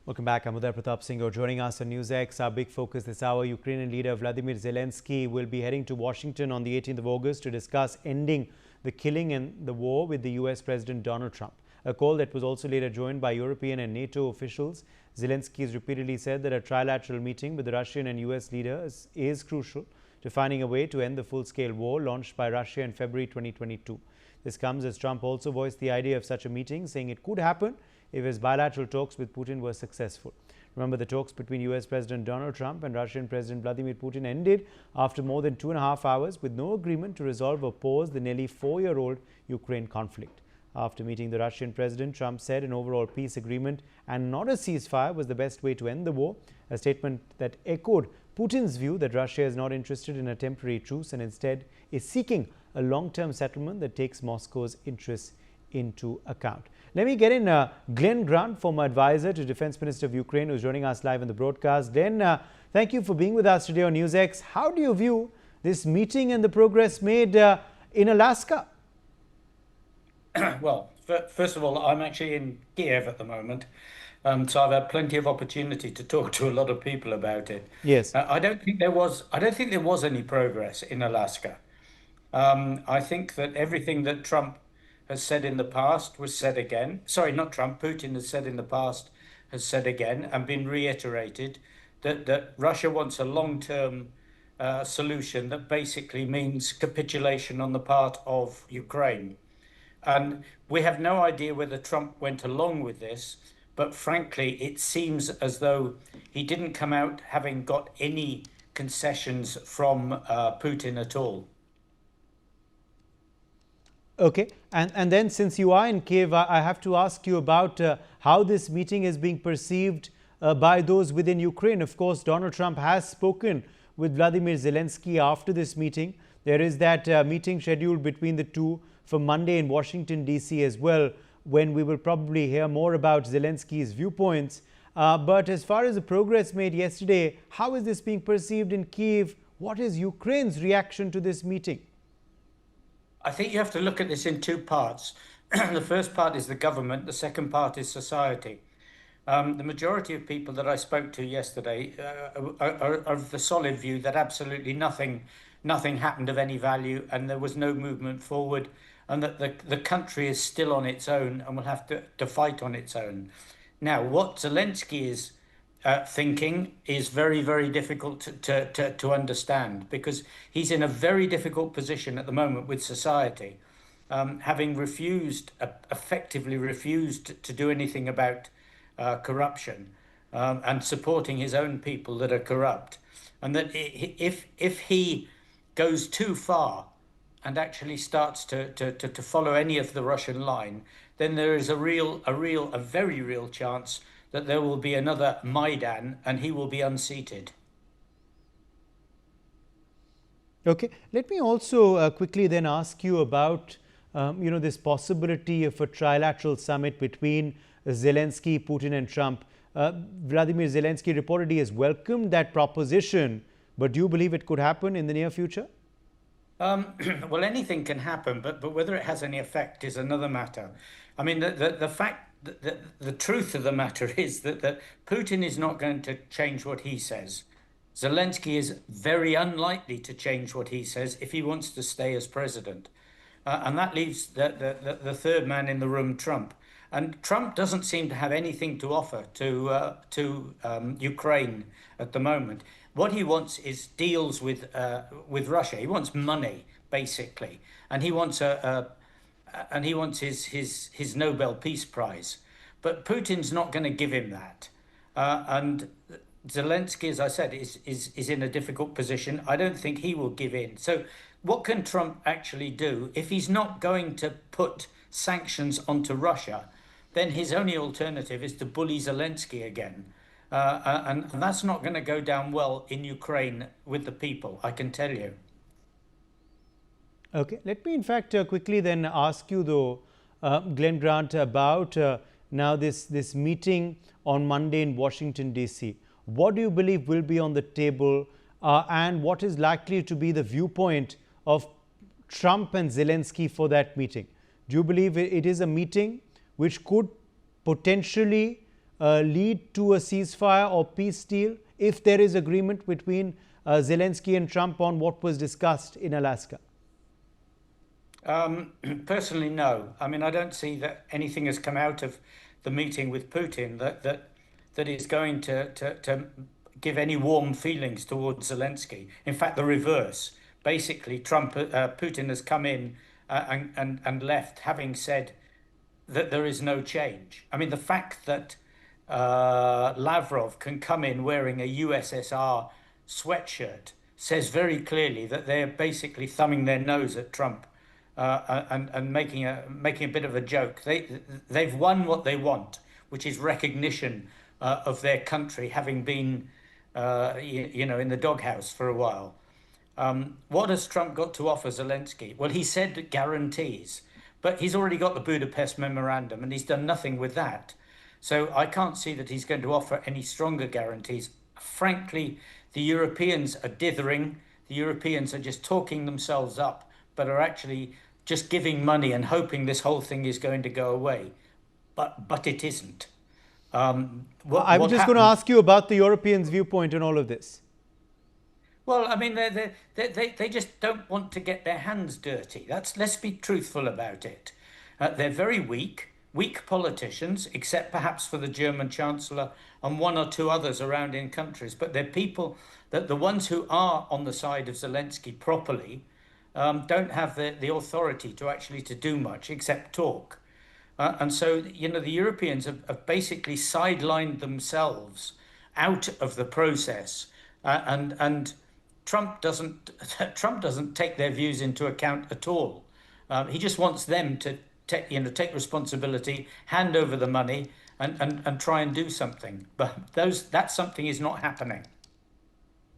Welcome back. I'm Uday Pratap Singh. You're joining us on NewsX. Our big focus this hour, Ukrainian leader Vladimir Zelensky will be heading to Washington on the 18th of August to discuss ending the killing and the war with the US President Donald Trump. A call that was also later joined by European and NATO officials. Zelensky has repeatedly said that a trilateral meeting with the Russian and US leaders is crucial to finding a way to end the full-scale war launched by Russia in February 2022. This comes as Trump also voiced the idea of such a meeting, saying it could happen if his bilateral talks with Putin were successful. Remember, the talks between US President Donald Trump and Russian President Vladimir Putin ended after more than 2.5 hours with no agreement to resolve or pause the nearly 4-year-old Ukraine conflict. After meeting the Russian president, Trump said an overall peace agreement and not a ceasefire was the best way to end the war, a statement that echoed Putin's view that Russia is not interested in a temporary truce and instead is seeking a long-term settlement that takes Moscow's interests into account. Let me get in Glen Grant, former advisor to Defense Minister of Ukraine, who's joining us live on the broadcast. Glen, thank you for being with us today on NewsX. How do you view this meeting and the progress made in Alaska? Well, first of all, I'm actually in Kiev at the moment, so I've had plenty of opportunity to talk to a lot of people about it. Yes. I don't think there was any progress in Alaska. I think that everything that Trump has said in the past was said again. Sorry, not Trump. Putin has said in the past, has said again, and been reiterated that Russia wants a long-term solution that basically means capitulation on the part of Ukraine. And we have no idea whether Trump went along with this, but frankly, it seems as though he didn't come out having got any concessions from Putin at all. Okay, and then since you are in Kiev, I have to ask you about how this meeting is being perceived by those within Ukraine. Of course, Donald Trump has spoken with Vladimir Zelensky after this meeting. There is that meeting scheduled between the two for Monday in Washington, D.C. as well, when we will probably hear more about Zelensky's viewpoints. But as far as the progress made yesterday, how is this being perceived in Kiev? What is Ukraine's reaction to this meeting? I think you have to look at this in two parts. The first part is the government. The second part is society. The majority of people that I spoke to yesterday are of the solid view that absolutely nothing happened of any value and there was no movement forward, and that the country is still on its own and will have to fight on its own. Now, what Zelensky is thinking is very, very difficult to understand, because he's in a very difficult position at the moment with society, having effectively refused to do anything about corruption and supporting his own people that are corrupt. And that if he goes too far and actually starts to follow any of the Russian line, then there is a very real chance that there will be another Maidan and he will be unseated. Okay, let me also quickly then ask you about this possibility of a trilateral summit between Zelensky, Putin and Trump. Vladimir Zelensky reportedly has welcomed that proposition, but do you believe it could happen in the near future? Well, anything can happen, but whether it has any effect is another matter. I mean, the truth of the matter is that Putin is not going to change what he says. Zelensky is very unlikely to change what he says if he wants to stay as president. And that leaves the third man in the room, Trump. And Trump doesn't seem to have anything to offer to Ukraine at the moment. What he wants is deals with Russia. He wants money, basically, and he wants his Nobel Peace Prize. But Putin's not going to give him that. And Zelensky, as I said, is in a difficult position. I don't think he will give in. So what can Trump actually do? If he's not going to put sanctions onto Russia, then his only alternative is to bully Zelensky again. And that's not going to go down well in Ukraine with the people, I can tell you. Okay, let me in fact quickly then ask you though, Glen Grant, about now this meeting on Monday in Washington, D.C. What do you believe will be on the table and what is likely to be the viewpoint of Trump and Zelensky for that meeting? Do you believe it is a meeting which could potentially lead to a ceasefire or peace deal if there is agreement between Zelensky and Trump on what was discussed in Alaska? Personally, no. I mean, I don't see that anything has come out of the meeting with Putin that is going to give any warm feelings towards Zelensky. In fact, the reverse. Basically, Putin has come in and left, having said that there is no change. I mean, the fact that Lavrov can come in wearing a USSR sweatshirt says very clearly that they're basically thumbing their nose at Trump and making a bit of a joke. They've won what they want, which is recognition of their country having been, in the doghouse for a while. What has Trump got to offer Zelensky? Well, he said guarantees, but he's already got the Budapest Memorandum and he's done nothing with that. So I can't see that he's going to offer any stronger guarantees. Frankly, the Europeans are dithering. The Europeans are just talking themselves up, but are actually just giving money and hoping this whole thing is going to go away. But it isn't. I'm just going to ask you about the Europeans' viewpoint in all of this. Well, I mean, they just don't want to get their hands dirty. Let's be truthful about it. They're very weak politicians, except perhaps for the German Chancellor and one or two others around in countries. But they're people that the ones who are on the side of Zelensky properly don't have the authority to do much except talk. And so, the Europeans have basically sidelined themselves out of the process, and Trump doesn't take their views into account at all. He just wants them to take responsibility, hand over the money, and try and do something. But that something is not happening.